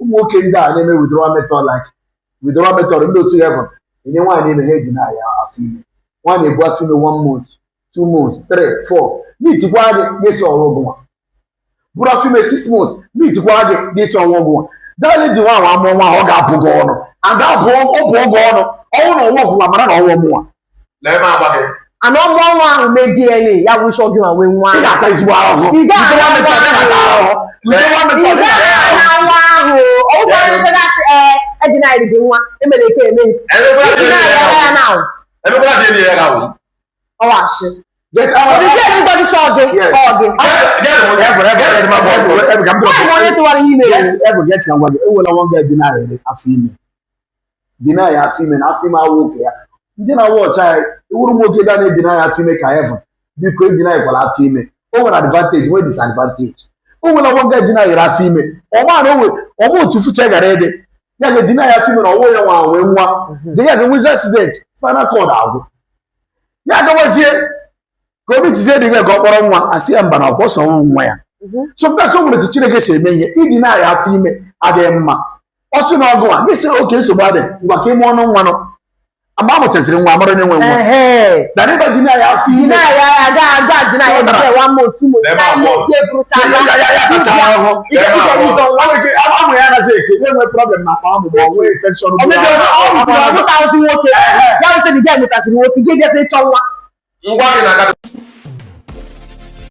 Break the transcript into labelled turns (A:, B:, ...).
A: nwoke ndị a na-eme withdrawal method like withdrawal method ndị otu heaven enye nwaanyị na-eme ha deny ya afọ ime nwaanyị ebu afọ ime 1 month 2 months 3 4 n'itikwa gị ga-esi ọnwa ọgwụnwa bụrụ afọ ime 6 months n'itikwa gị ga-esi ọnwa ọgwụnwa dali dị nwa amụọ nwa ọ ga-abụ gị ọnụ ada abụ ọ bụ oge ọnụ ọnwụ na ọnwa ọgwụnwa mara na ọnwa ọmụnwa
B: ana ọmụ ọnwa ahụ mee DNA ya bụ isi ọgị ma nwee nwa
A: ị ga-ata ezigbo ahụhụ
B: ị ga-ahụ ahụ ọgwụgwọ nlegasị ejina iri gị nwa emere eke eme ọwashi
A: ewela nwoke dinarị afọ ime dina ya afọ ime na afọ ime awụ oke ya ndị na-awụ ọcha ya iwuru nwoke ga na-edina ya afọ ime ka heaven biko edina ikwala afọ ime o nwere advantage nwee disadvantage o nwere nwoke dina yere afọ ime ọma na ọma otu fuche gara ede ya ga-edina ya afọ ime na ọnwụ ya nwa wee nwa dị ya ga-enwezi accident final cord agwụ ya gawazie ka obi tizie dị gị ka ọ kpọrọ nwa asị ya mba na ọkwọ sọ nwa ya so mkpesa o nwere etu Chineke si eme ihe ịdị na ya afọ ime adịghị mma ọ sị na ọgụ a gịsị oke nsogbu adị ngwa ka ime ọnụ nwa nọ ama amụchaziri nwa amara onye nwe nwa dara ịba dị na ya afọ ime amụ ya anaghị eke enwe problem na akpa amụ ma ọ nwee infection
B: nwoke